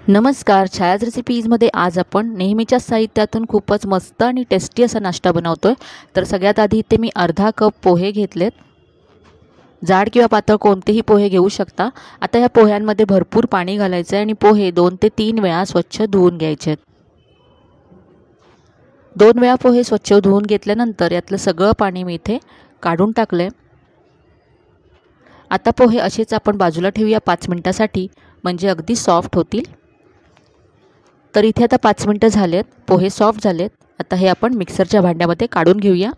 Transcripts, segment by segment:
नमस्कार. छायाज रेसिपीजमध्ये आज आपण नेहमीच्या साहित्यातून खूपच मस्त आणि टेस्टी असा नाश्ता बनवतोय. तर सगळ्यात आधी इथे मी अर्धा कप पोहे घेतलेत. जाड किंवा पातळ कोणतेही पोहे घेऊ शकता. आता ह्या पोह्यांमध्ये भरपूर पाणी घालायचं आहे आणि पोहे 2 ते 3 वेळा स्वच्छ धुवून घ्यायचे. 2 वेळा पोहे स्वच्छ धुवून घेतल्यानंतर यातलं सगळं पाणी मी इथे काढून टाकलंय. आता पोहे असेच आपण बाजूला ठेवूया 5 मिनिटासाठी, म्हणजे अगदी सॉफ्ट होतील. तर इथे आता 5 मिनिटं झालेत, पोहे सॉफ्ट झालेत. आता हे आपण मिक्सरच्या भांड्यामध्ये काढून घेऊया.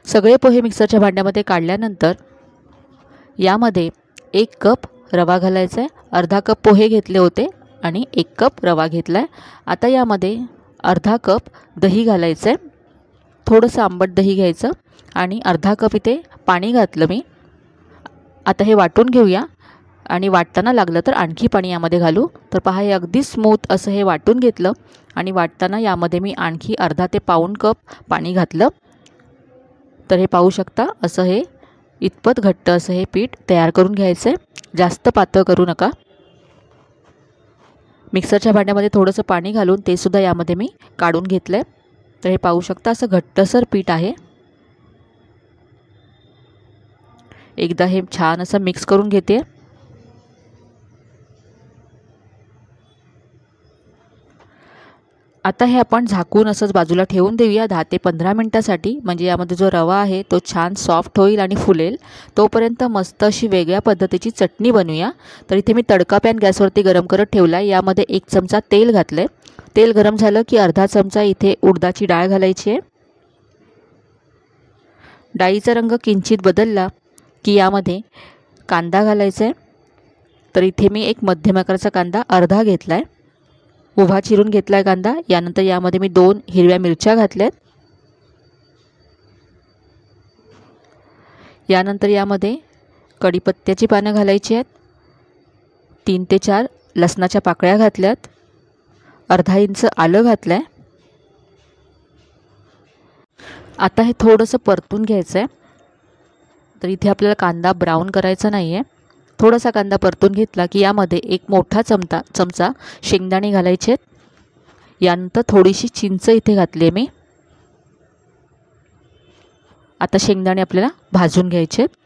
सगळे पोहे मिक्सरच्या भांड्यामध्ये काढल्यानंतर यामध्ये 1 कप रवा घालायचा आहे. अर्धा कप पोहे घेतले होते आणि 1 कप रवा घेतला आहे. आता यामध्ये अर्धा कप दही घालायचं आहे. थोडंसं आंबट दही घ्यायचं आणि अर्धा कप इथे पाणी घातलं मी. आता हे वाटून घेऊया आणि वाटताना लागलं तर आणखी पाणी यामध्ये घालू. तर पहा, हे अगदी स्मूथ असं हे वाटून घेतलं आणि वाटताना यामध्ये मी आणखी अर्धा ते पाऊण कप पाणी घातलं. तर हे पाहू शकता, असं हे इतपत घट्ट असं हे पीठ तयार करून घ्यायचं आहे. जास्त पातळ करू नका. मिक्सरच्या भांड्यामध्ये थोडंसं पाणी घालून ते सुद्धा यामध्ये मी काढून घेतलं आहे. तर हे पाहू शकता, असं घट्टसर पीठ आहे. एकदा हे छान असं मिक्स करून घेते. आता हे आपण झाकून असंच बाजूला ठेवून देऊया 10 ते 15 मिनिटासाठी, म्हणजे यामध्ये जो रवा आहे तो छान सॉफ्ट होईल आणि फुलेल. तोपर्यंत मस्त अशी वेगळ्या पद्धतीची चटणी बनवूया. तर इथे मी तडका पॅन गॅसवरती गरम करत ठेवला आहे. यामध्ये 1 चमचा तेल घातलं आहे. तेल गरम झालं की अर्धा चमचा इथे उडदाची डाळ घालायची आहे. डाळीचा रंग किंचित बदलला की यामध्ये कांदा घालायचा आहे. तर इथे मी एक मध्यम आकाराचा कांदा अर्धा घेतला आहे, उभा चिरून घेतला आहे कांदा. यानंतर यामध्ये मी 2 हिरव्या मिरच्या घातल्यात. यानंतर यामध्ये कढीपत्त्याची पानं घालायची आहेत. 3 ते 4 लसणाच्या पाकळ्या घातल्यात. अर्धा इंच आलं घातलं आहे. आता हे थोडंसं परतून घ्यायचं आहे. तर इथे आपल्याला कांदा ब्राऊन करायचा नाही आहे. थोडासा कांदा परतून घेतला की यामध्ये 1 मोठा चमचा शेंगदाणे घालायचे आहेत. यानंतर थोडीशी चिंच इथे घातली आहे मी. आता शेंगदाणे आपल्याला भाजून घ्यायचे आहेत.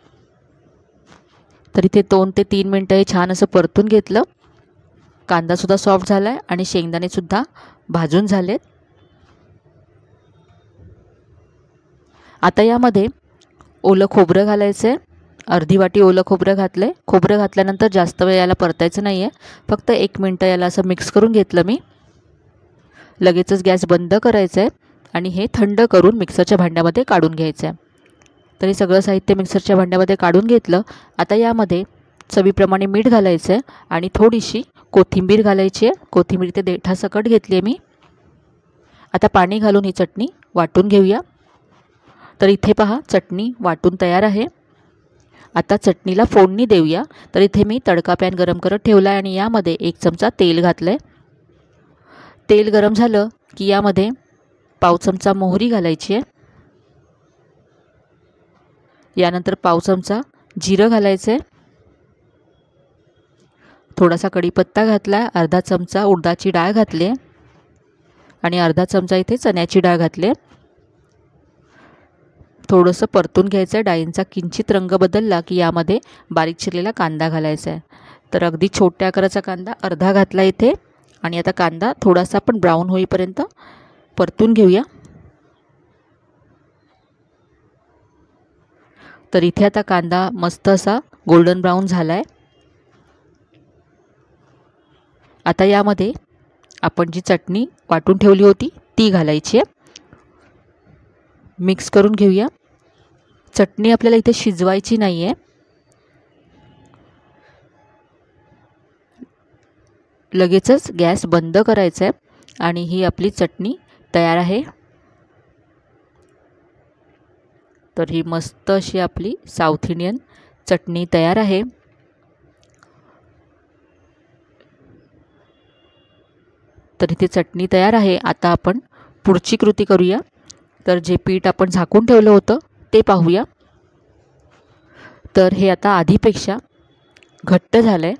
तर इथे 2 ते 3 मिनिटं हे छान असं परतून घेतलं. कांदासुद्धा सॉफ्ट झाला आहे आणि शेंगदाणेसुद्धा भाजून झालेत. आता यामध्ये ओलं खोबरं घालायचं आहे. अर्धी वाटी ओलं खोबरं घातलं आहे. खोबरं घातल्यानंतर जास्त वेळ याला परतायचं नाही आहे. फक्त 1 मिनटं याला असं मिक्स करून घेतलं मी. लगेचच गॅस बंद करायचं आहे आणि हे थंड करून मिक्सरच्या भांड्यामध्ये काढून घ्यायचं आहे. तर हे सगळं साहित्य मिक्सरच्या भांड्यामध्ये काढून घेतलं. आता यामध्ये चवीप्रमाणे मीठ घालायचं आहे आणि थोडीशी कोथिंबीर घालायची आहे. कोथिंबीर ते देठासकट घेतली आहे मी. आता पाणी घालून ही चटणी वाटून घेऊया. तर इथे पहा, चटणी वाटून तयार आहे. आता चटणीला फोडणी देऊया. तर इथे मी तडका पॅन गरम करत ठेवला आहे आणि यामध्ये 1 चमचा तेल घातलं आहे. तेल गरम झालं की यामध्ये पाव चमचा मोहरी घालायची आहे. यानंतर पाव चमचा जिरं घालायचं आहे. थोडासा कढीपत्ता घातला आहे. अर्धा चमचा उडदाची डाळ घातली आहे आणि अर्धा चमचा इथे चण्याची डाळ घातली आहे. थोडंसं परतून घ्यायचं आहे. डाळींचा किंचित रंग बदलला की यामध्ये बारीक चिरलेला कांदा घालायचा आहे. तर अगदी छोट्या आकाराचा कांदा अर्धा घातला इथे आणि आता कांदा थोडासा पण ब्राऊन होईपर्यंत परतून घेऊया. तर इथे आता कांदा मस्त असा गोल्डन ब्राऊन झाला आहे. आता यामध्ये आपण जी चटणी वाटून ठेवली होती ती घालायची आहे. मिक्स करून घेऊया. चटणी आपल्याला इथे शिजवायची नाही आहे. लगेचच गॅस बंद करायचा आहे आणि ही आपली चटणी तयार आहे. तर ही मस्त अशी आपली साऊथ इंडियन चटणी तयार आहे. तर इथे चटणी तयार आहे. आता आपण पुढची कृती करूया. तर जे पीठ आपण झाकून ठेवलं होतं ते पाहूया. तर हे आता आधीपेक्षा घट्ट झालं आहे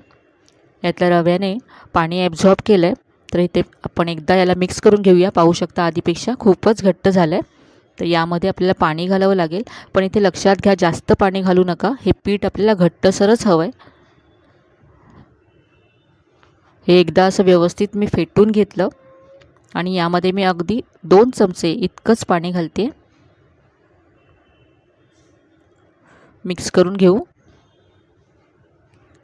यातल्या रव्याने पाणी ॲब्झॉर्ब केलं आहे. तर इथे आपण एकदा याला मिक्स करून घेऊया. पाहू शकता आधीपेक्षा खूपच घट्ट झालं आहे. तर यामध्ये आपल्याला पाणी घालावं लागेल, पण इथे लक्षात घ्या जास्त पाणी घालू नका. हे पीठ आपल्याला घट्टसरच हवं आहे. हे एकदा असं व्यवस्थित मी फेटून घेतलं आणि यामध्ये मी अगदी 2 चमचे इतकंच पाणी घालते. मिक्स करून घेऊ.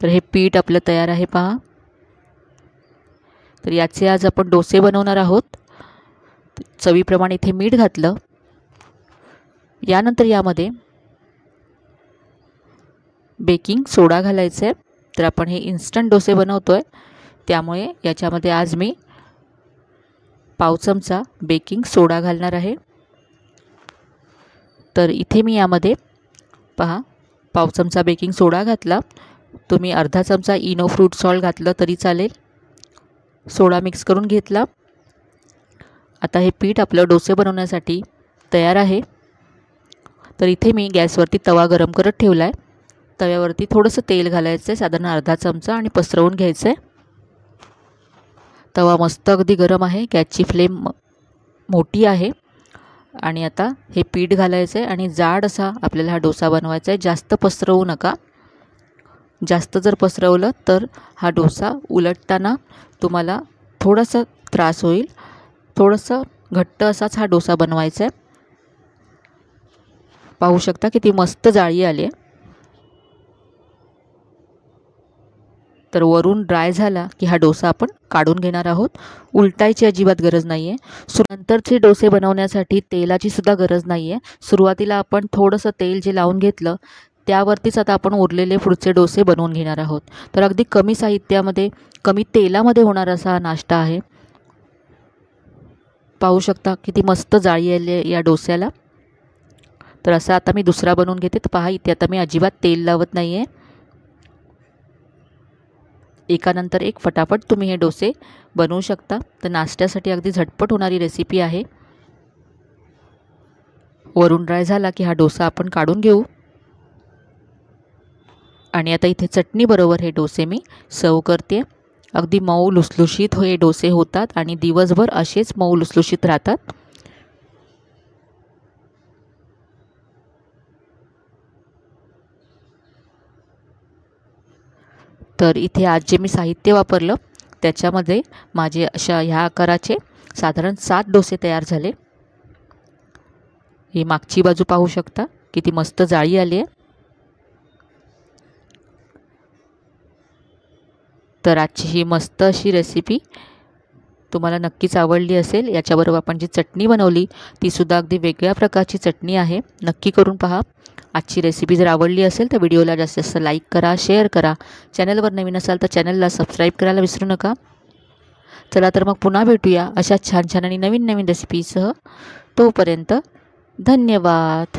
तर हे पीठ आपलं तयार आहे पहा. तर याचे आज आपण डोसे बनवणार आहोत. चवीप्रमाणे इथे मीठ घातलं. यानंतर यामध्ये बेकिंग सोडा घालायचं आहे. तर आपण हे इन्स्टंट डोसे बनवतो आहे, त्यामुळे याच्यामध्ये आज मी पाव चमचा बेकिंग सोडा घालणार आहे. तर इथे मी यामध्ये पहा पाव चमचा बेकिंग सोडा घातला. तुम्ही अर्धा चमचा इनो फ्रूट सॉल्ट घातलं तरी चालेल. सोडा मिक्स करून घेतला. आता हे पीठ आपलं डोसे बनवण्यासाठी तयार आहे. तर इथे मी गॅसवरती तवा गरम करत ठेवला आहे. तव्यावरती थोडंसं तेल घालायचं आहे, साधारण अर्धा चमचा, आणि पसरवून घ्यायचं आहे. तवा मस्त अगदी गरम आहे. गॅसची फ्लेम मोठी आहे. आणि आता हे पीठ घालायचं आहे आणि जाड असा आपल्याला हा डोसा बनवायचा आहे. जास्त पसरवू नका. जास्त जर पसरवलं तर हा डोसा उलटताना तुम्हाला थोडासा त्रास होईल. थोडंसं घट्ट असाच हा डोसा बनवायचा आहे. पाहू शकता किती मस्त जाळी आली आहे. तर वरून ड्राय झाला की हा डोसा आपण काढून घेणार आहोत. उलटायची अजिबात गरज नाही आहे. नंतरचे डोसे बनवण्यासाठी तेलाची सुद्धा गरज नाही आहे. सुरुवातीला आपण थोडंसं तेल जे लावून घेतलं त्यावरतीच आता आपण उरलेले पुढचे डोसे बनवून घेणार आहोत. तर अगदी कमी साहित्यामध्ये कमी तेलामध्ये होणारा असा हा नाश्ता आहे. पाहू शकता किती मस्त जाळी आली आहे या डोस्याला. तर असा आता मी दुसरा बनवून घेते. तर पहा इथे आता मी अजिबात तेल लावत नाही आहे. एकानंतर एक फटाफट तुम्ही हे डोसे बनवू शकता. तर नाश्त्यासाठी अगदी झटपट होणारी रेसिपी आहे. वरून ड्राय झाला की हा डोसा आपण काढून घेऊ. आणि आता इथे चटणीबरोबर हे डोसे मी सर्व करते. अगदी मऊ लुसलुशीत हे डोसे होतात आणि दिवसभर असेच मऊ लुसलुशीत राहतात. तर इथे आज जे मी साहित्य वापरलं त्याच्यामध्ये माझे अशा ह्या आकाराचे साधारण 7 डोसे तयार झाले. ही मागची बाजू पाहू शकता किती मस्त जाळी आली आहे. तर आजची ही मस्त अशी रेसिपी तुम्हाला नक्कीच आवडली असेल. याच्याबरोबर आपण जी चटणी बनवली तीसुद्धा अगदी वेगळ्या प्रकारची चटणी आहे. नक्की करून पहा. आजची रेसिपी जर आवडली असेल तर व्हिडिओला जास्तीत जास्त लाईक करा, शेअर करा. चॅनलवर नवीन असाल तर चॅनलला सबस्क्राईब करायला विसरू नका. चला तर मग पुन्हा भेटूया अशा छान छान आणि नवीन नवीन रेसिपीसह. तोपर्यंत धन्यवाद.